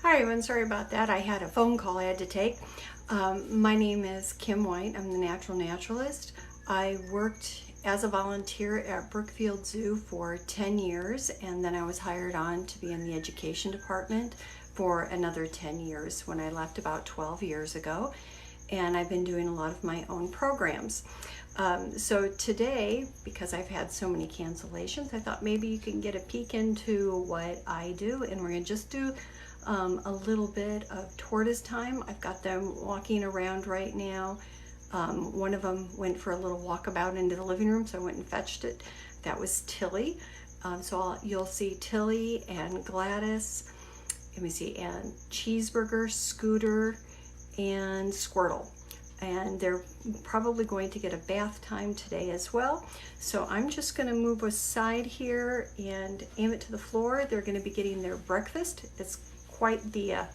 Hi everyone, sorry about that. I had a phone call I had to take. My name is Kim White. I'm the natural naturalist. I worked as a volunteer at Brookfield Zoo for 10 years, and then I was hired on to be in the education department for another 10 years when I left about 12 years ago. And I've been doing a lot of my own programs. So today, because I've had so many cancellations, I thought maybe you can get a peek into what I do, and we're gonna just do a little bit of tortoise time. I've got them walking around right now. One of them went for a little walkabout into the living room, so I went and fetched it. That was Tilly. You'll see Tilly and Gladys, let me see, and Cheeseburger, Scooter, and Squirtle. And they're probably going to get a bath time today as well. So I'm just gonna move aside here and aim it to the floor. They're gonna be getting their breakfast. It's quite the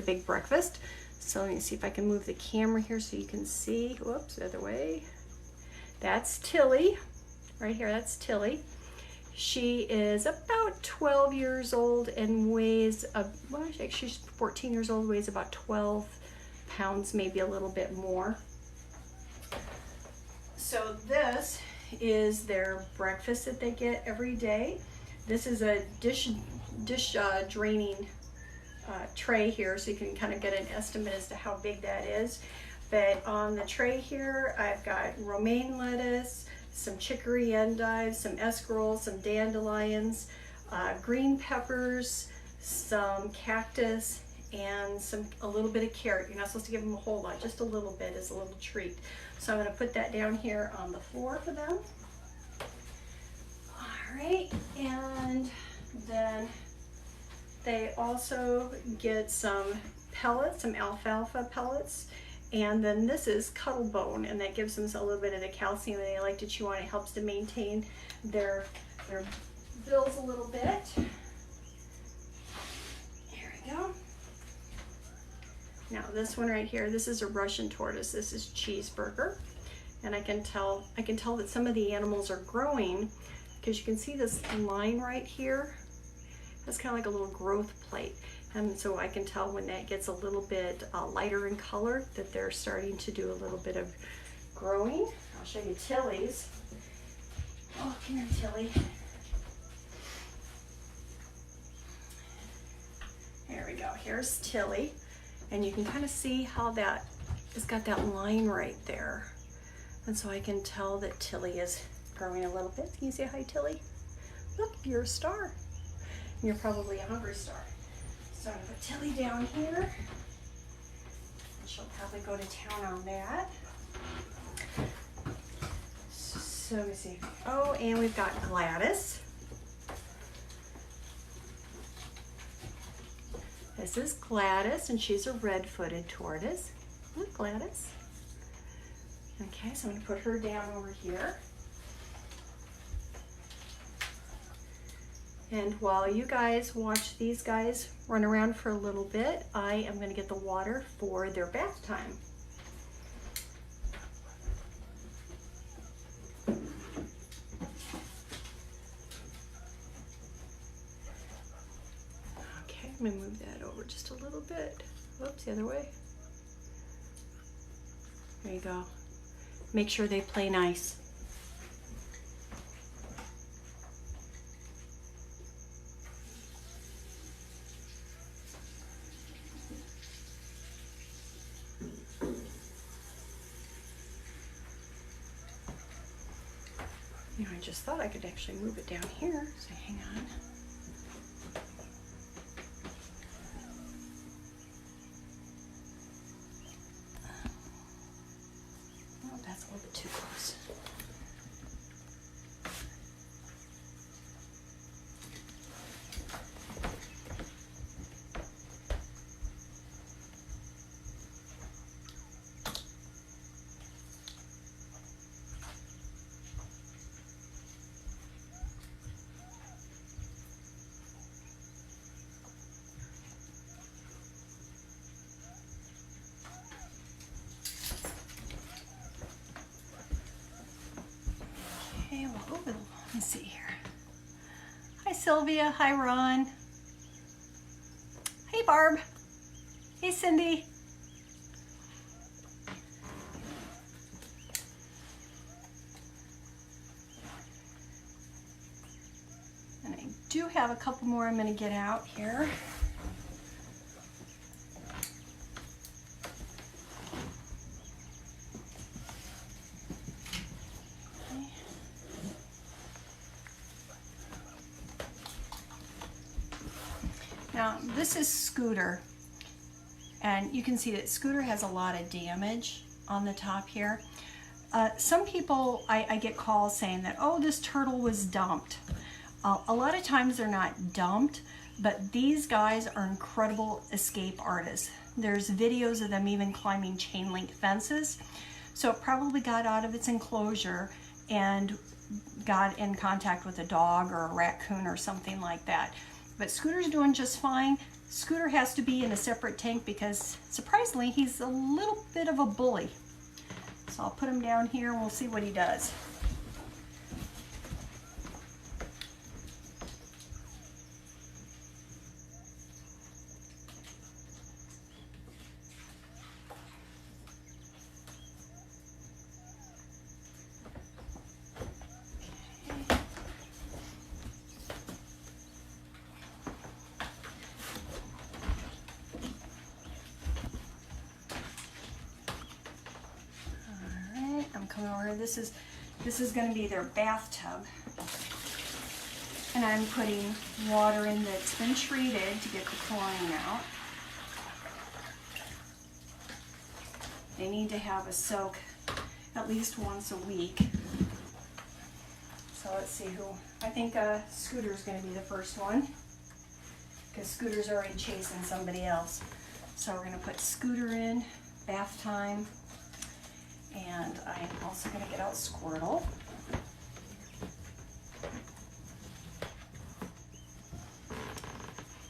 big breakfast. So let me see if I can move the camera here so you can see. Whoops, the other way. That's Tilly, right here, that's Tilly. She is about 12 years old and weighs, well, actually she's 14 years old, weighs about 12 pounds, maybe a little bit more. So this is their breakfast that they get every day. This is a dish draining tray here, so you can kind of get an estimate as to how big that is. But on the tray here, I've got romaine lettuce, some chicory endive, some escarole, some dandelions, green peppers, some cactus, and a little bit of carrot. You're not supposed to give them a whole lot, just a little bit as a little treat. So I'm going to put that down here on the floor for them. All right, and then they also get some pellets, some alfalfa pellets, and then this is Cuttlebone, and that gives them a little bit of the calcium that they like to chew on. It helps to maintain their bills a little bit. Here we go. Now this one right here, this is a Russian tortoise. This is Cheeseburger, and I can tell that some of the animals are growing because you can see this line right here. That's kind of like a little growth plate, and so I can tell when that gets a little bit lighter in color that they're starting to do a little bit of growing. I'll show you Tilly's. Oh, come here, Tilly. There we go. Here's Tilly. And you can kind of see how that has got that line right there. And so I can tell that Tilly is growing a little bit. Can you say hi, Tilly? Look, you're a star. And you're probably a hungry star. So I'm gonna put Tilly down here. And she'll probably go to town on that. So let me see. Oh, and we've got Gladys. This is Gladys, and she's a red-footed tortoise. Look, Gladys. Okay, so I'm going to put her down over here. And while you guys watch these guys run around for a little bit, I am going to get the water for their bath time. I'm going to move that over just a little bit. Whoops, the other way. There you go. Make sure they play nice. You know, I just thought I could actually move it down here, so hang on. That's a little bit too close. Okay, well, let me see here. Hi, Sylvia. Hi, Ron. Hey, Barb. Hey, Cindy. And I do have a couple more I'm going to get out here. Now, this is Scooter, and you can see that Scooter has a lot of damage on the top here. Some people, I get calls saying that, oh, this turtle was dumped. A lot of times they're not dumped, but these guys are incredible escape artists. There's videos of them even climbing chain link fences. So it probably got out of its enclosure and got in contact with a dog or a raccoon or something like that. But Scooter's doing just fine. Scooter has to be in a separate tank because surprisingly, he's a little bit of a bully. So I'll put him down here and we'll see what he does. Over. This is going to be their bathtub, and I'm putting water in that's been treated to get the chlorine out. They need to have a soak at least once a week. So let's see who. I think Scooter's going to be the first one because Scooter's already chasing somebody else. So we're going to put Scooter in, bath time. And I'm also going to get out Squirtle.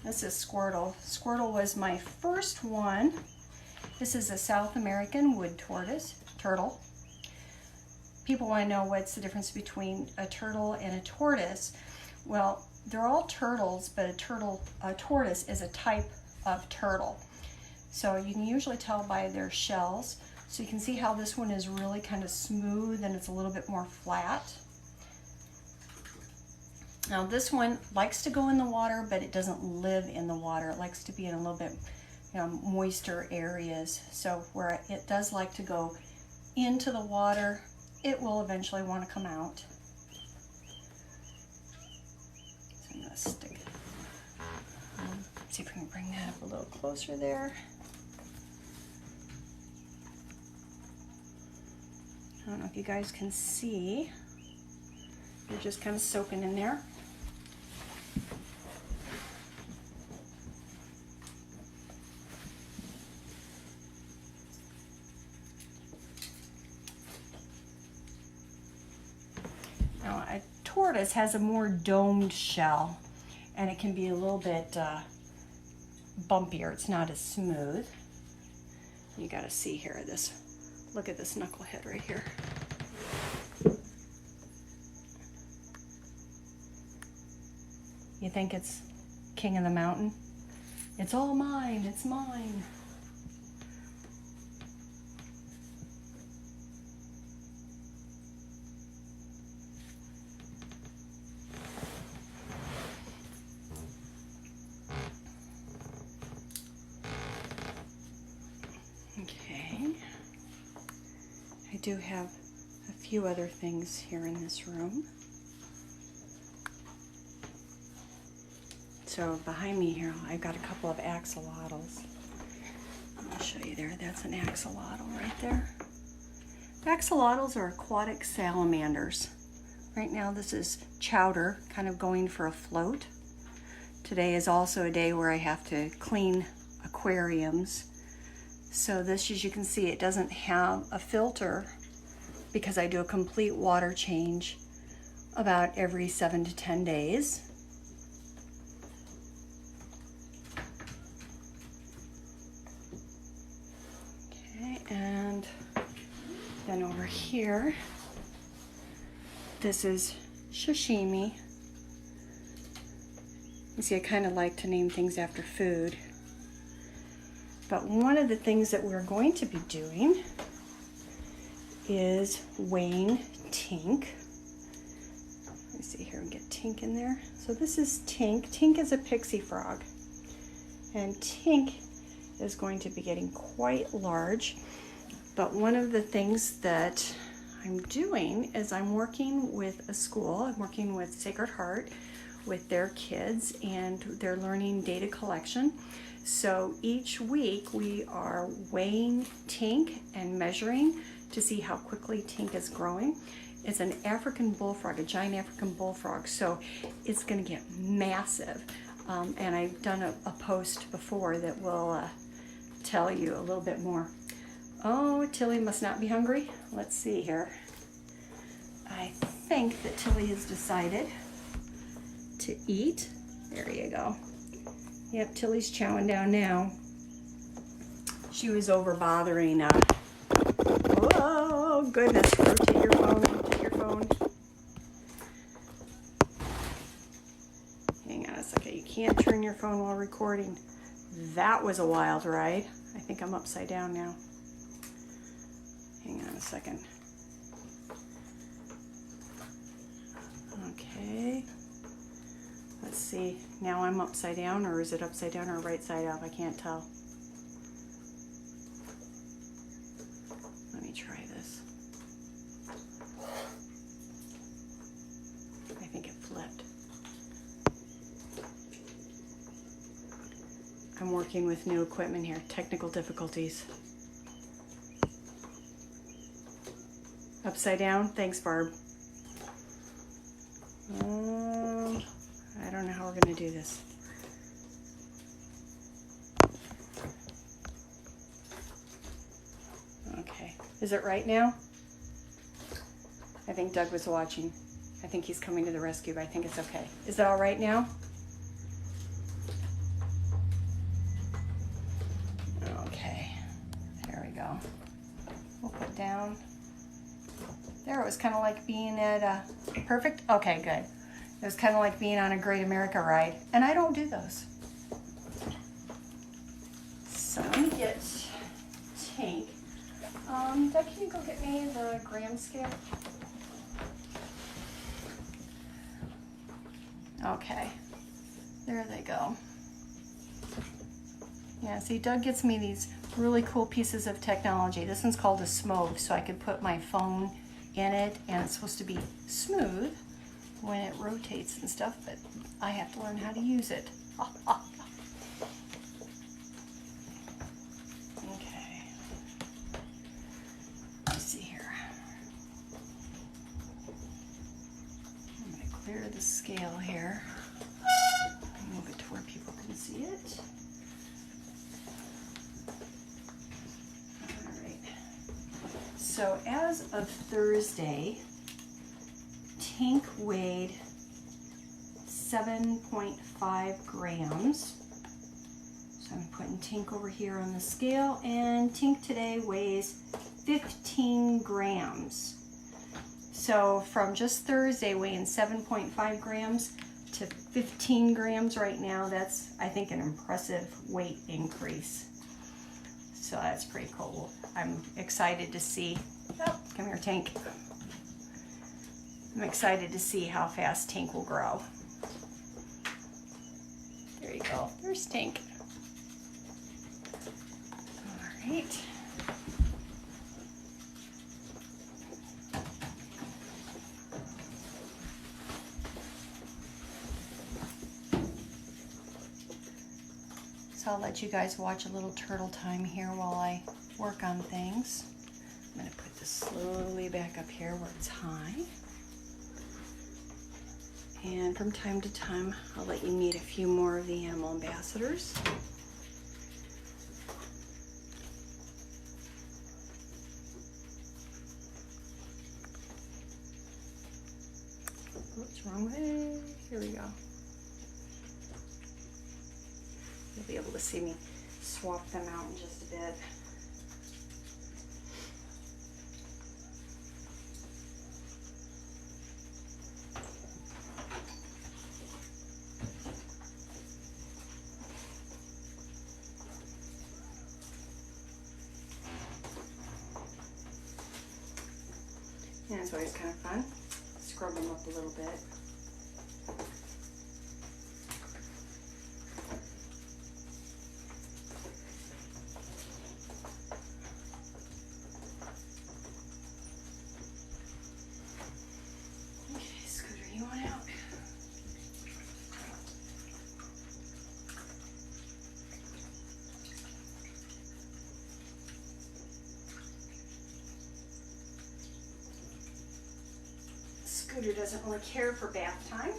This is Squirtle. Squirtle was my first one. This is a South American wood turtle. People want to know what's the difference between a turtle and a tortoise. Well, they're all turtles, but a tortoise is a type of turtle. So you can usually tell by their shells. So you can see how this one is really kind of smooth and it's a little bit more flat. Now this one likes to go in the water, but it doesn't live in the water. It likes to be in a little bit, moister areas. So where it does like to go into the water, it will eventually want to come out. So I'm going to stick, see if we can bring that up a little closer there. I don't know if you guys can see. They're just kind of soaking in there. Now, a tortoise has a more domed shell, and it can be a little bit bumpier. It's not as smooth. You got to see here this. Look at this knucklehead right here. You think it's king of the mountain? It's all mine, it's mine. I do have a few other things here in this room. So behind me here, I've got a couple of axolotls. I'm going to show you there. That's an axolotl right there. Axolotls are aquatic salamanders. Right now this is Chowder, kind of going for a float. Today is also a day where I have to clean aquariums. So this, as you can see, it doesn't have a filter because I do a complete water change about every 7 to 10 days. Okay, and then over here, this is Sashimi. You see, I kind of like to name things after food. But one of the things that we're going to be doing is weighing Tink. Let me see here and get Tink in there. So this is Tink. Tink is a pixie frog. And Tink is going to be getting quite large. But one of the things that I'm doing is I'm working with a school. I'm working with Sacred Heart with their kids, and they're learning data collection. So each week we are weighing Tink and measuring to see how quickly Tink is growing. It's an African bullfrog, a giant African bullfrog, so it's going to get massive. And I've done a post before that will tell you a little bit more. Oh, Tilly must not be hungry. Let's see here. I think that Tilly has decided to eat. There you go. Yep, Tilly's chowing down now. She was over bothering. Oh, goodness. Rotate your phone. Rotate your phone. Hang on a second. You can't turn your phone while recording. That was a wild ride. I think I'm upside down now. Hang on a second. Okay. Let's see. Now I'm upside down, or is it upside down or right side up? I can't tell. Let me try this. I think it flipped. I'm working with new equipment here. Technical difficulties. Upside down? Thanks, Barb. I don't know how we're going to do this. Okay. Is it right now? I think Doug was watching. I think he's coming to the rescue, but I think it's okay. Is it all right now? Okay. There we go. We'll put down. There, it was kind of like being at perfect. Okay, good. It was kind of like being on a Great America ride, and I don't do those. So let me get Tink. Doug, can you go get me the gram scale? Okay, there they go. Yeah, see, Doug gets me these really cool pieces of technology. This one's called a Smove, so I could put my phone in it, and it's supposed to be smooth when it rotates and stuff, but I have to learn how to use it. Okay. Let's see here. I'm going to clear the scale here. Move it to where people can see it. All right. So as of Thursday, Tink weighed 7.5 grams. So I'm putting Tink over here on the scale, and Tink today weighs 15 grams. So from just Thursday weighing 7.5 grams to 15 grams right now, that's, I think, an impressive weight increase. So that's pretty cool. I'm excited to see, oh, come here, Tink. I'm excited to see how fast Tink will grow. There you go. There's Tink. All right. So I'll let you guys watch a little turtle time here while I work on things. I'm going to put this slowly back up here where it's high. And from time to time, I'll let you meet a few more of the animal ambassadors. Oops, wrong way. Here we go. You'll be able to see me swap them out in just a bit. That's always kind of fun. Scrub them up a little bit. Okay, Scooter, you want out? Scooter doesn't really care for bath time.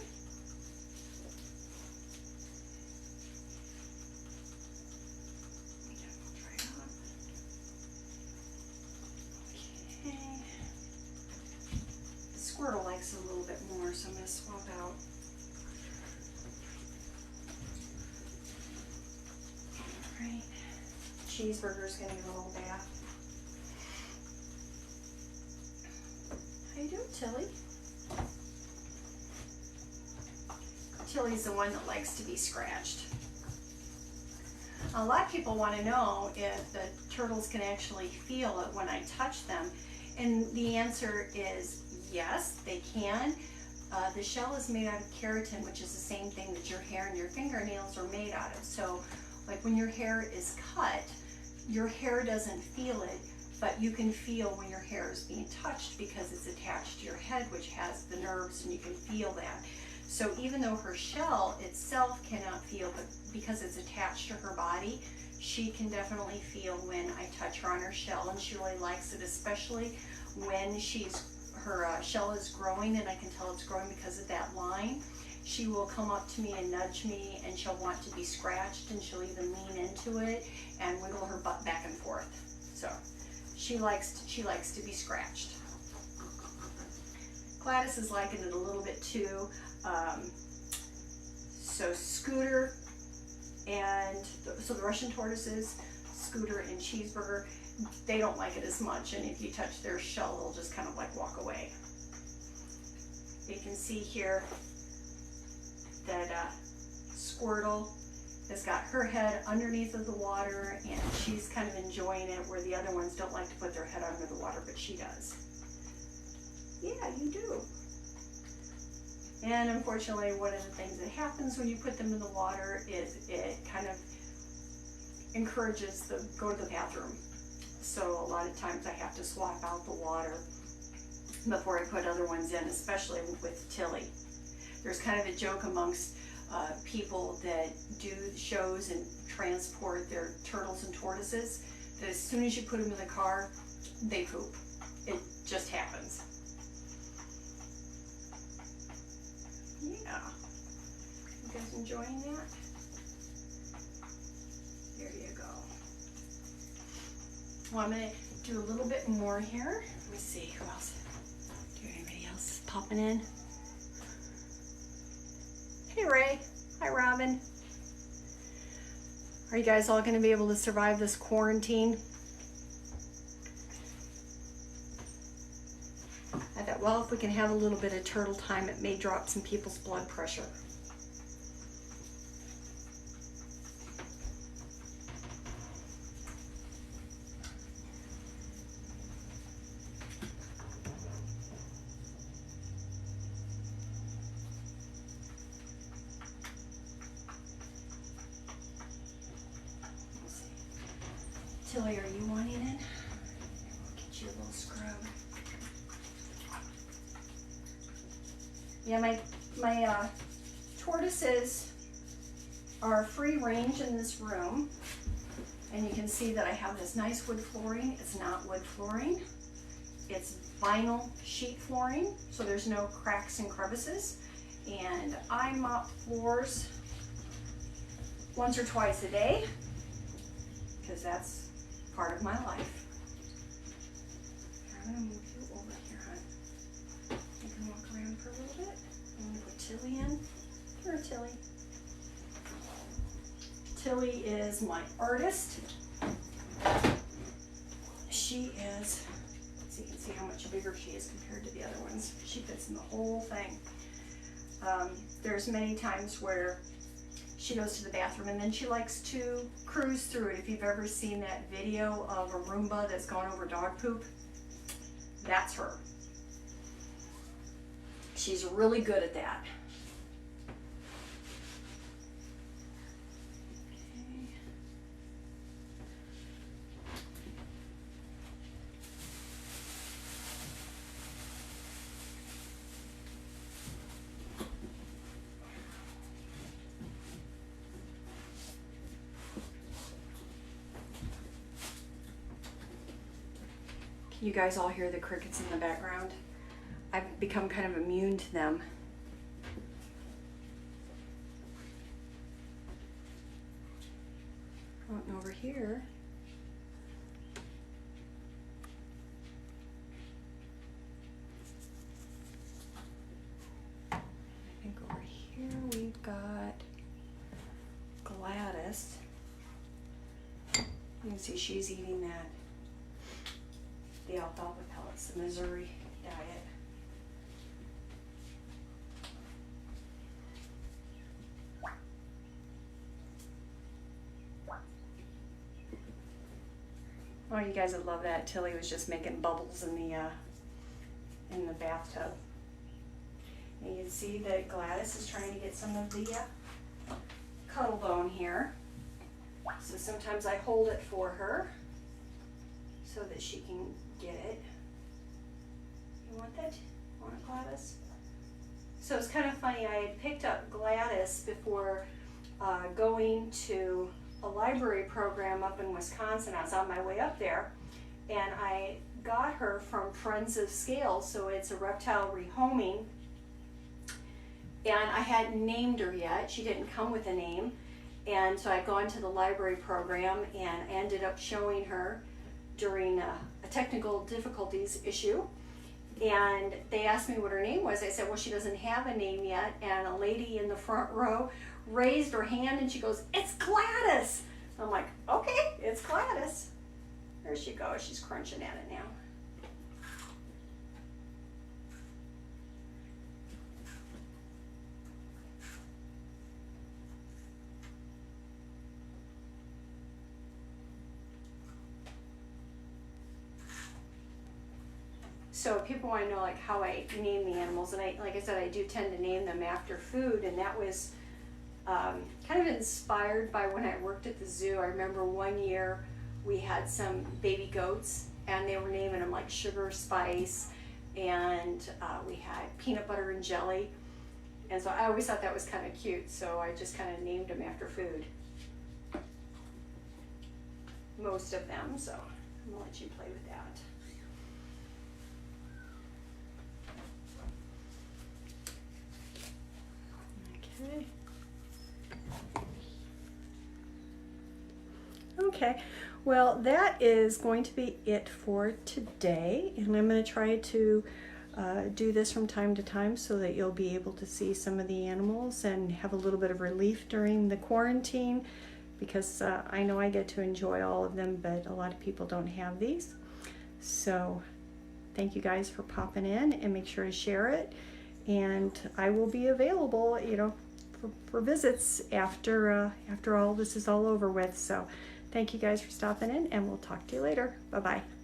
Okay. Squirtle likes it a little bit more, so I'm going to swap out. Alright. Cheeseburger's going to get a little bath. How you doing, Tilly? Tilly's the one that likes to be scratched. A lot of people want to know if the turtles can actually feel it when I touch them, and the answer is yes, they can. The shell is made out of keratin, which is the same thing that your hair and your fingernails are made out of. So like when your hair is cut, your hair doesn't feel it, but you can feel when your hair is being touched because it's attached to your head, which has the nerves, and you can feel that. So even though her shell itself cannot feel, but because it's attached to her body, she can definitely feel when I touch her on her shell, and she really likes it, especially when her shell is growing, and I can tell it's growing because of that line. She will come up to me and nudge me, and she'll want to be scratched, and she'll even lean into it and wiggle her butt back and forth. So she likes to be scratched. Gladys is liking it a little bit too. So Scooter and so the Russian tortoises, Scooter and Cheeseburger, they don't like it as much, and if you touch their shell, they'll just kind of like walk away. You can see here that Squirtle has got her head underneath of the water, and she's kind of enjoying it, where the other ones don't like to put their head under the water, but she does. Yeah, you do. And unfortunately, one of the things that happens when you put them in the water is it kind of encourages them to go to the bathroom. So a lot of times I have to swap out the water before I put other ones in, especially with Tilly. There's kind of a joke amongst people that do shows and transport their turtles and tortoises that as soon as you put them in the car, they poop. It just happens. Yeah. You guys enjoying that? There you go. Well, I'm going to do a little bit more here. Let me see who else. Do anybody else popping in? Hey Ray. Hi Robin. Are you guys all going to be able to survive this quarantine? I thought, well, if we can have a little bit of turtle time, it may drop some people's blood pressure. Tilly, are you wanting in? We'll get you a little scrub. Yeah, my tortoises are free range in this room, and you can see that I have this nice wood flooring. It's not wood flooring, it's vinyl sheet flooring, so there's no cracks and crevices. And I mop floors once or twice a day because that's part of my life. I'm gonna move you over here, hon. You can walk around for a little bit. I'm gonna put Tilly in. Here, Tilly. Tilly is my artist. She is, so you can see how much bigger she is compared to the other ones. She fits in the whole thing. There's many times where she goes to the bathroom and then she likes to cruise through it. If you've ever seen that video of a Roomba that's gone over dog poop, that's her. She's really good at that. Can you guys all hear the crickets in the background? I've become kind of immune to them. And over here, I think over here we've got Gladys. You can see she's eating that, the alfalfa pellets, the Missouri diet. Oh, you guys would love that. Tilly was just making bubbles in the bathtub. And you can see that Gladys is trying to get some of the cuddle bone here. So sometimes I hold it for her so that she can get it. You want that? Want it, Gladys? So it's kind of funny. I had picked up Gladys before going to a library program up in Wisconsin. I was on my way up there, and I got her from Friends of Scales, so it's a reptile rehoming, and I hadn't named her yet. She didn't come with a name, and so I'd gone to the library program and ended up showing her during a technical difficulties issue, and they asked me what her name was. I said, well, she doesn't have a name yet, and a lady in the front row raised her hand and she goes, it's Gladys. I'm like, okay, it's Gladys. There she goes. She's crunching at it now. So people want to know like how I name the animals, and like I said, I do tend to name them after food, and that was kind of inspired by when I worked at the zoo. I remember one year we had some baby goats, and they were naming them like Sugar Spice, and we had Peanut Butter and Jelly, and so I always thought that was kind of cute, so I just kind of named them after food. Most of them, so I'm gonna let you play with that. Okay. Okay, well, that is going to be it for today, and I'm going to try to do this from time to time so that you'll be able to see some of the animals and have a little bit of relief during the quarantine, because I know I get to enjoy all of them, but a lot of people don't have these. So thank you guys for popping in, and make sure to share it, and I will be available, you know, for visits after all this is all over with. So thank you guys for stopping in, and we'll talk to you later. Bye-bye.